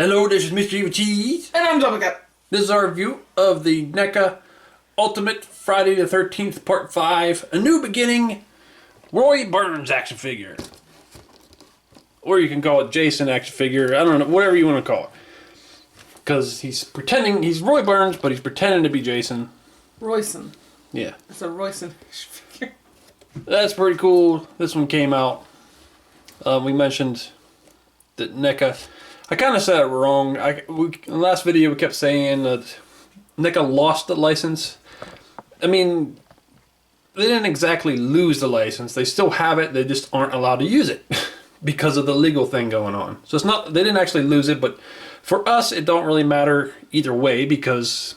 Hello, this is Mr. Evilcheese. And I'm Double Cat. This is our review of the NECA Ultimate Friday the 13th Part 5, A New Beginning, Roy Burns action figure. Or you can call it Jason action figure, I don't know, whatever you want to call it. Because he's pretending, he's Roy Burns, but he's pretending to be Jason. Royson. Yeah. It's a Royson figure. That's pretty cool. This one came out. We mentioned that NECA... I kind of said it wrong. In the last video we kept saying that NECA lost the license. I mean, they didn't exactly lose the license. They still have it. They just aren't allowed to use it because of the legal thing going on. So it's not, they didn't actually lose it, but for us it don't really matter either way because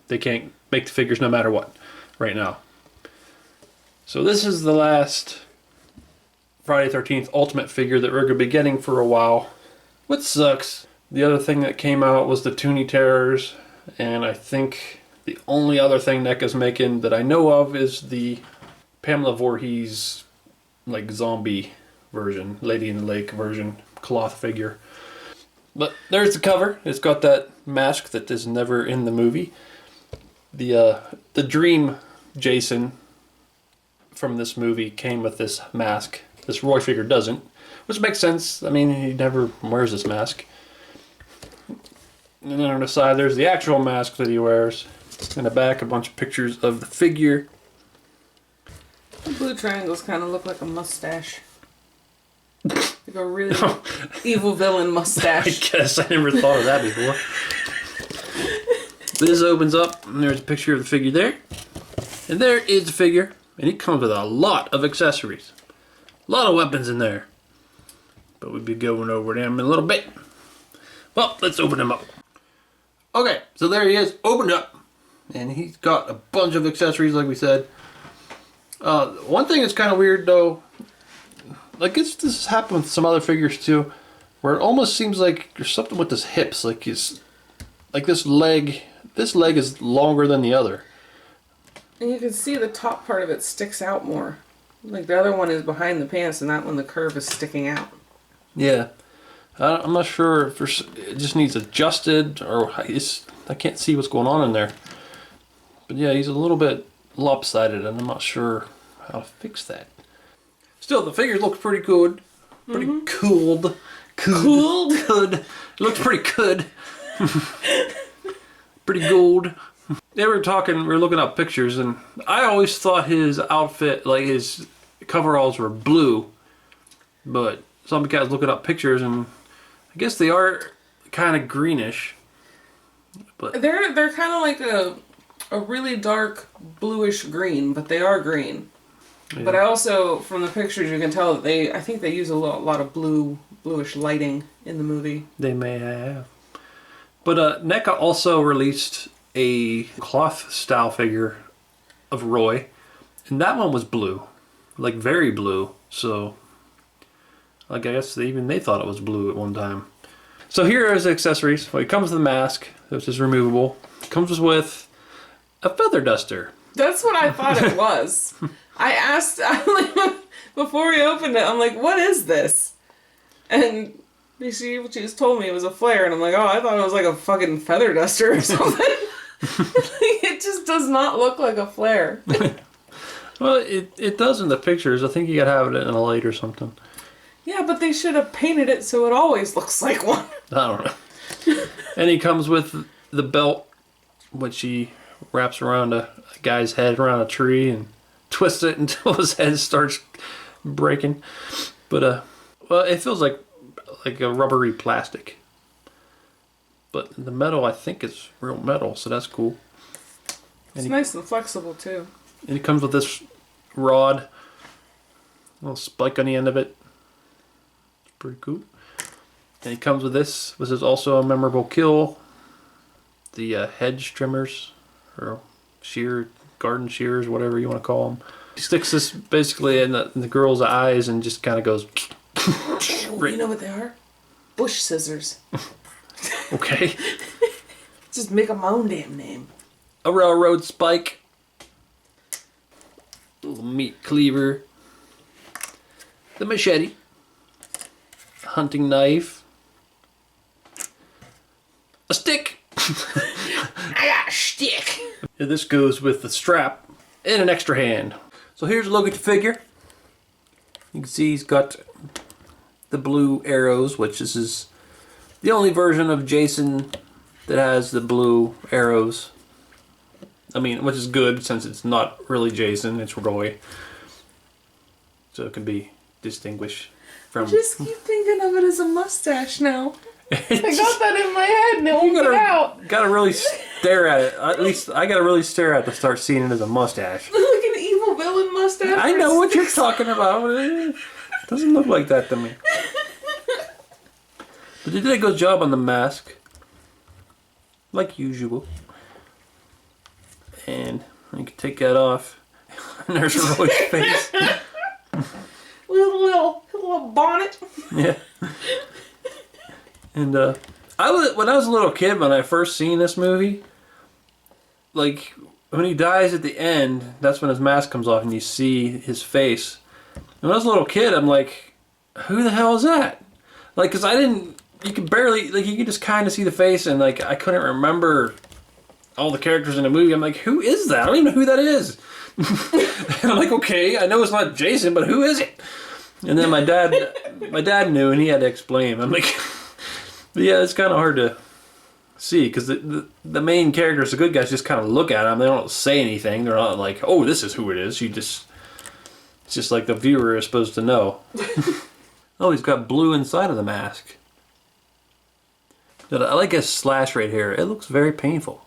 they can't make the figures no matter what right now. So this is the last Friday 13th Ultimate figure that we're going to be getting for a while. What sucks, the other thing that came out was the Toonie Terrors, and I think the only other thing NECA's making that I know of is the Pamela Voorhees like zombie version, Lady in the Lake version, cloth figure. But there's the cover. It's got that mask that is never in the movie. The Dream Jason from this movie came with this mask. This Roy figure doesn't. Which makes sense. I mean, he never wears this mask. And then on the side, there's the actual mask that he wears. In the back, a bunch of pictures of the figure. The blue triangles kind of look like a mustache. Like a really evil villain mustache. I guess. I never thought of that before. This opens up, and there's a picture of the figure there. And there is the figure. And he comes with a lot of accessories. A lot of weapons in there. But we'll be going over them in a little bit. Well, let's open him up. Okay, so there he is, opened up. And he's got a bunch of accessories, like we said. One thing that's kind of weird, though, like this has happened with some other figures, too, where it almost seems like there's something with his hips. Like this leg is longer than the other. And you can see the top part of it sticks out more. Like the other one is behind the pants, and that one, the curve is sticking out. Yeah, I'm not sure if it just needs adjusted or I can't see what's going on in there. But yeah, he's a little bit lopsided and I'm not sure how to fix that. Still, the figure looks pretty good. Pretty cooled. Cooled? Good. It looks pretty good. Pretty gold. Yeah, we were looking up pictures and I always thought his outfit, like his coveralls were blue. But some guys looking up pictures, and I guess they are kind of greenish. But they're kind of like a really dark bluish green, but they are green. Yeah. But I also, from the pictures, you can tell that I think they use a lot of bluish lighting in the movie. They may have. But NECA also released a cloth style figure of Roy, and that one was blue, like very blue. So like I guess they thought it was blue at one time. So here are his accessories. Well, it comes with the mask, which is removable. It comes with a feather duster. That's what I thought it was. I asked, before we opened it, I'm like, what is this? And she just told me it was a flare, and I'm like, oh, I thought it was like a fucking feather duster or something. It just does not look like a flare. Well, it does in the pictures. I think you gotta have it in a light or something. Yeah, but they should have painted it so it always looks like one. I don't know. And he comes with the belt, which he wraps around a guy's head around a tree and twists it until his head starts breaking. But well, it feels like a rubbery plastic. But the metal, I think, is real metal, so that's cool. It's nice and flexible too. And it comes with this rod, little spike on the end of it. Pretty cool. And it comes with this. This is also a memorable kill. The hedge trimmers, or garden shears, whatever you want to call them. He sticks this basically in the girl's eyes and just kind of goes. You know what they are? Bush scissors. Okay. Just make up my own damn name. A railroad spike. A little meat cleaver. The machete. Hunting knife, I got a stick. And this goes with the strap and an extra hand. So here's a look at the figure. You can see he's got the blue arrows, which this is the only version of Jason that has the blue arrows. I mean, which is good since it's not really Jason, it's Roy. So it can be distinguished from... I just keep thinking of it as a mustache now. I got that in my head and it won't get out. Gotta really stare at it. At least I gotta really stare at it to start seeing it as a mustache. Like an evil villain mustache. I know what you're talking about. It doesn't look like that to me. But they did a good job on the mask. Like usual. And you can take that off. And there's Roy's face. Little bonnet. Yeah. And when I was a little kid, when I first seen this movie, like when he dies at the end, that's when his mask comes off and you see his face. And when I was a little kid, I'm like, who the hell is that? Like, cause you could barely, like, you could just kind of see the face, and like I couldn't remember all the characters in the movie. I'm like, who is that? I don't even know who that is. And I'm like, okay, I know it's not Jason, but who is it? And then my dad knew, and he had to explain. I'm like, yeah, it's kind of hard to see because the main characters, the good guys, just kind of look at him. They don't say anything. They're not like, oh, this is who it is. It's just like the viewer is supposed to know. Oh, he's got blue inside of the mask. But I like his slash right here. It looks very painful.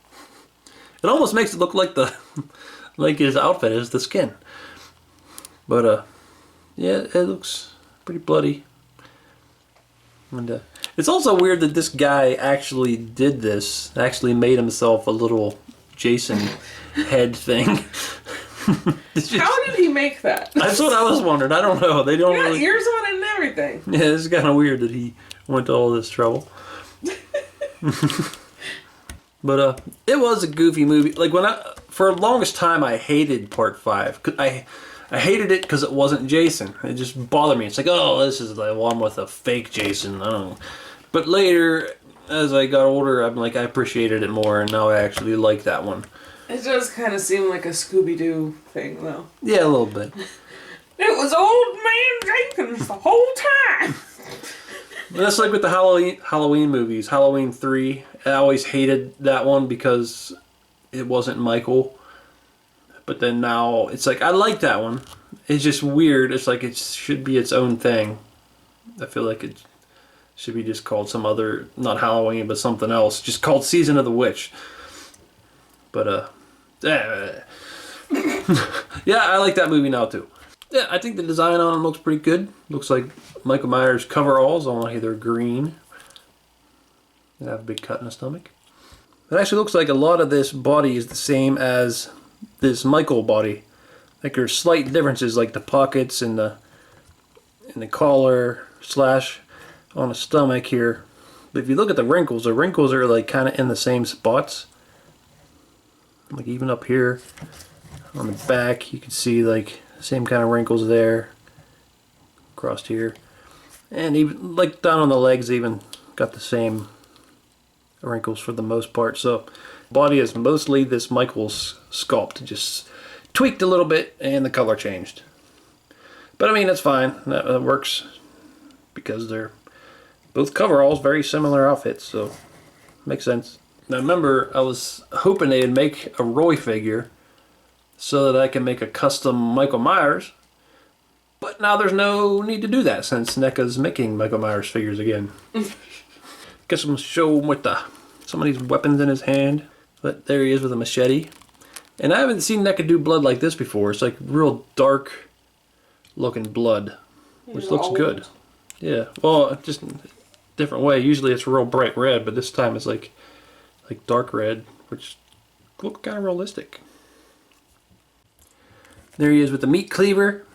It almost makes it look like like his outfit is the skin. But yeah, it looks pretty bloody. And it's also weird that this guy actually did this. Actually made himself a little Jason head thing. How did he make that? That's what I was wondering. I don't know. They don't really... ears on it and everything. Yeah, it's kind of weird that he went to all this trouble. But it was a goofy movie. Like for the longest time, I hated Part 5. I hated it because it wasn't Jason. It just bothered me. It's like, oh, this is the one with a fake Jason. I don't know. But later, as I got older, I'm like, I appreciated it more, and now I actually like that one. It does kind of seem like a Scooby-Doo thing, though. Yeah, a little bit. It was Old Man Jenkins the whole time. That's like with the Halloween movies. Halloween 3, I always hated that one because it wasn't Michael. But then now, it's like, I like that one. It's just weird. It's like it should be its own thing. I feel like it should be just called some other, not Halloween, but something else. Just called Season of the Witch. But, yeah, I like that movie now, too. Yeah, I think the design on them looks pretty good. Looks like Michael Myers' coveralls, only they're green. They have a big cut in the stomach. It actually looks like a lot of this body is the same as this Michael body. Like there's slight differences, like the pockets and the collar slash on the stomach here. But if you look at the wrinkles are like kind of in the same spots. Like even up here on the back, you can see like the same kind of wrinkles there. Across here, and even like down on the legs, even got the same wrinkles for the most part. So body is mostly this Michael's sculpt, just tweaked a little bit and the color changed. But I mean, that's fine. That works because they're both coveralls, very similar outfits, so makes sense. Now remember, I was hoping they'd make a Roy figure so that I can make a custom Michael Myers. But now there's no need to do that since NECA's making Michael Myers figures again. Guess I'm going to show him with some of these weapons in his hand. But there he is with a machete. And I haven't seen NECA do blood like this before. It's like real dark looking blood, which looks good. Yeah, well, just a different way. Usually it's real bright red, but this time it's like dark red, which look kind of realistic. There he is with the meat cleaver.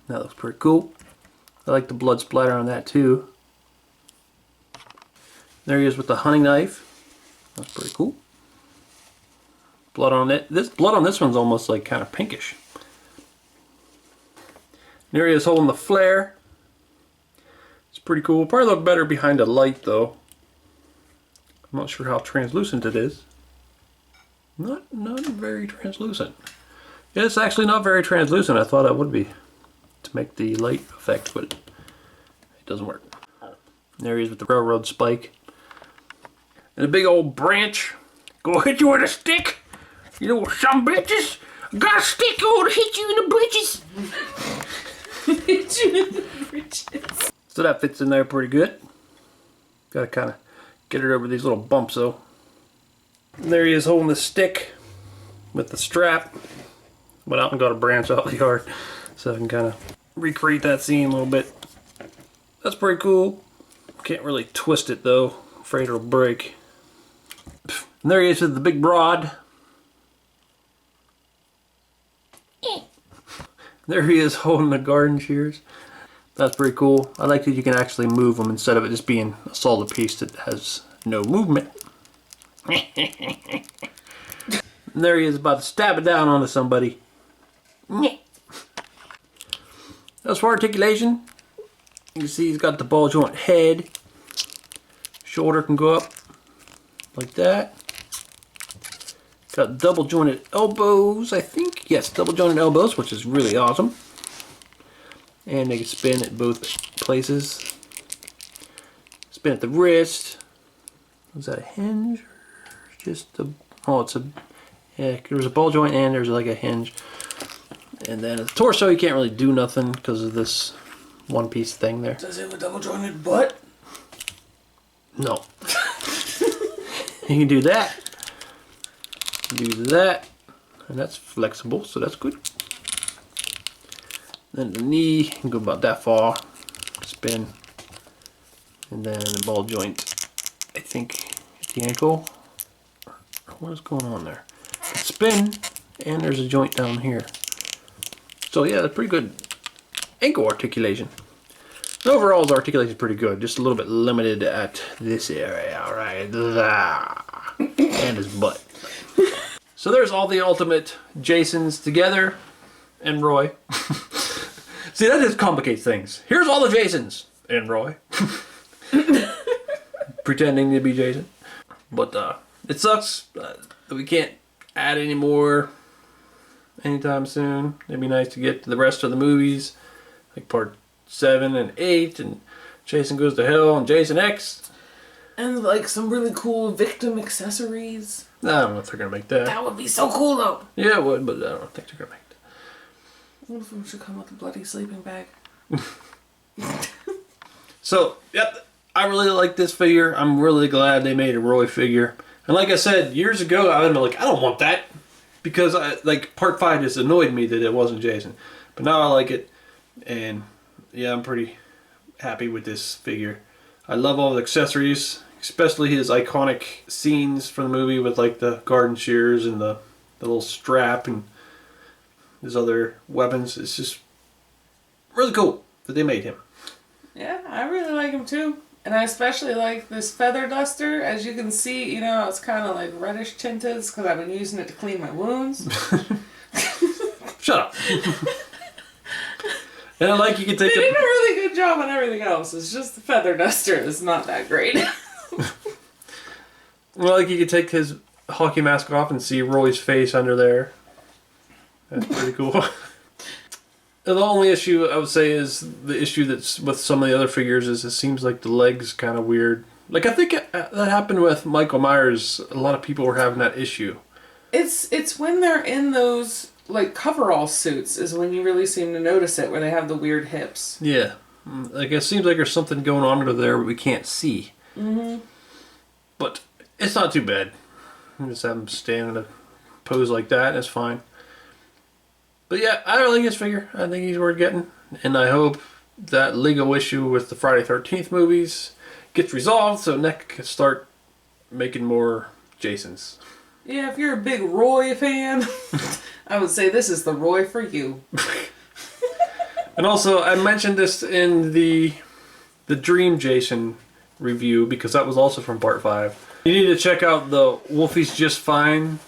That looks pretty cool. I like the blood splatter on that too. There he is with the hunting knife. That's pretty cool. Blood on it. This blood on this one's almost like kind of pinkish. There he is holding the flare. It's pretty cool. Probably look better behind a light though. I'm not sure how translucent it is. Not very translucent. Yeah, it's actually not very translucent. I thought it would be to make the light effect, but it doesn't work. There he is with the railroad spike. And a big old branch. Go hit you with a stick. You know, some bitches. Got a stick going to hit you in the britches. Hit you in the britches. So that fits in there pretty good. Gotta kind of get it over these little bumps though. And there he is holding the stick with the strap. Went out and got a branch out of the yard so I can kind of recreate that scene a little bit. That's pretty cool. Can't really twist it though. Afraid it'll break. And there he is with the big rod. There he is holding the garden shears. That's pretty cool. I like that you can actually move them instead of it just being a solid piece that has no movement. And there he is about to stab it down onto somebody. As for articulation, you can see he's got the ball joint head. Shoulder can go up like that. Got double jointed elbows, I think. Yes, double jointed elbows, which is really awesome. And they can spin at both places. Spin at the wrist. Is that a hinge? Or just a... Oh, it's a... Yeah, there's a ball joint and there's like a hinge. And then the torso, you can't really do nothing because of this one piece thing there. Does it have a double jointed butt? No. You can do that. Do that. And that's flexible, so that's good. Then the knee, you can go about that far. Spin. And then the ball joint, I think, at the ankle. What is going on there? Spin, and there's a joint down here. So yeah, that's pretty good ankle articulation. So overall, his articulation is pretty good. Just a little bit limited at this area right there. And his butt. So there's all the ultimate Jasons together. And Roy. See, that just complicates things. Here's all the Jasons. And Roy. Pretending to be Jason. But it sucks that we can't add any more anytime soon. It'd be nice to get to the rest of the movies. Like part 7 and 8. And Jason Goes to Hell and Jason X. And like some really cool victim accessories. I don't know if they're going to make that. That would be so cool though. Yeah, it would, but I don't think they're going to make that. What if we should come with a bloody sleeping bag? So, yep, I really like this figure. I'm really glad they made a Roy figure. And like I said, years ago, I would have been like, I don't want that. Because, part 5 just annoyed me that it wasn't Jason. But now I like it. And, yeah, I'm pretty happy with this figure. I love all the accessories. Especially his iconic scenes from the movie with, like, the garden shears and the little strap and his other weapons. It's just really cool that they made him. Yeah, I really like him too. And I especially like this feather duster. As you can see, you know, it's kind of like reddish tinted because I've been using it to clean my wounds. Shut up. And I like you can take They did a really good job on everything else. It's just the feather duster is not that great. Well, like you could take his hockey mask off and see Roy's face under there. That's pretty cool. The only issue I would say is the issue that's with some of the other figures is it seems like the legs kind of weird. Like I think that happened with Michael Myers. A lot of people were having that issue. It's when they're in those like coverall suits is when you really seem to notice it, where they have the weird hips. Yeah, like it seems like there's something going on under there but we can't see. Mm-hmm. But it's not too bad. You just have him stand in a pose like that, and it's fine. But yeah, I really like this figure. I think he's worth getting. And I hope that legal issue with the Friday 13th movies gets resolved so NECA can start making more Jasons. Yeah, if you're a big Roy fan, I would say this is the Roy for you. And also, I mentioned this in the Dream Jason review because that was also from part 5. You need to check out the Wolfie's Just Fine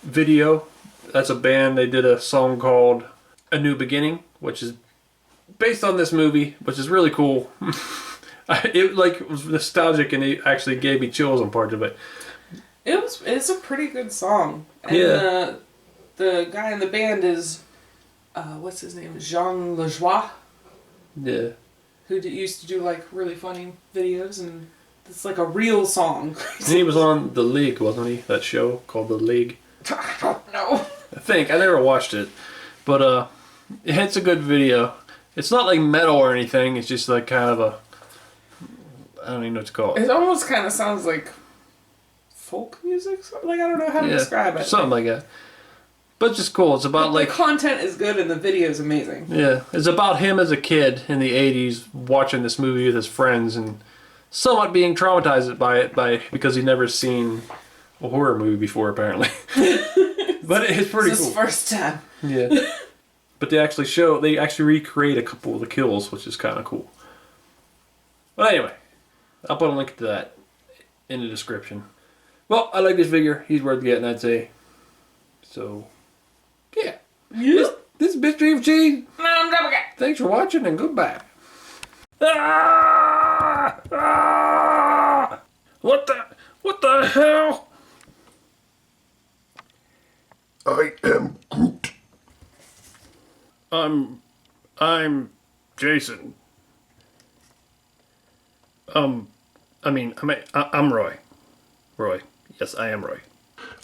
video. That's a band. They did a song called A New Beginning, which is based on this movie, which is really cool. It like was nostalgic, and it actually gave me chills on part of it. It's a pretty good song. And Yeah. the guy in the band is, what's his name? Jean Lajoie, Yeah. who used to do like really funny videos, and it's like a real song. And he was on The League, wasn't he? That show called The League. I don't know. I think. I never watched it. But it's a good video. It's not like metal or anything. It's just like kind of a... I don't even know what to call it. It almost kind of sounds like folk music. Like, I don't know how to describe it. Something like that. But it's just cool. It's about the content is good and the video is amazing. Yeah. It's about him as a kid in the 80s watching this movie with his friends and somewhat being traumatized by it because he'd never seen a horror movie before, apparently. But it's pretty It's cool. his first time. Yeah. But they actually recreate a couple of the kills, which is kind of cool. But anyway, I'll put a link to that in the description. Well, I like this figure. He's worth getting, I'd say. So, yeah. This is Mr. Evilcheese. No, I'm double cat. Thanks for watching and goodbye. Ah! Ah! What the hell? I am Groot. I'm Jason. I'm Roy. Roy. Yes, I am Roy.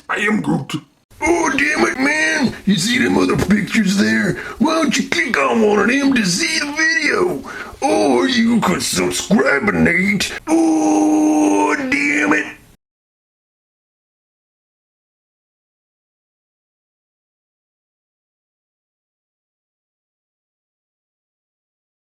I am Groot. Oh, damn it, man. You see them other pictures there? Why don't you click on one of them to see the video? Or you could subscribe, Nate. Oh,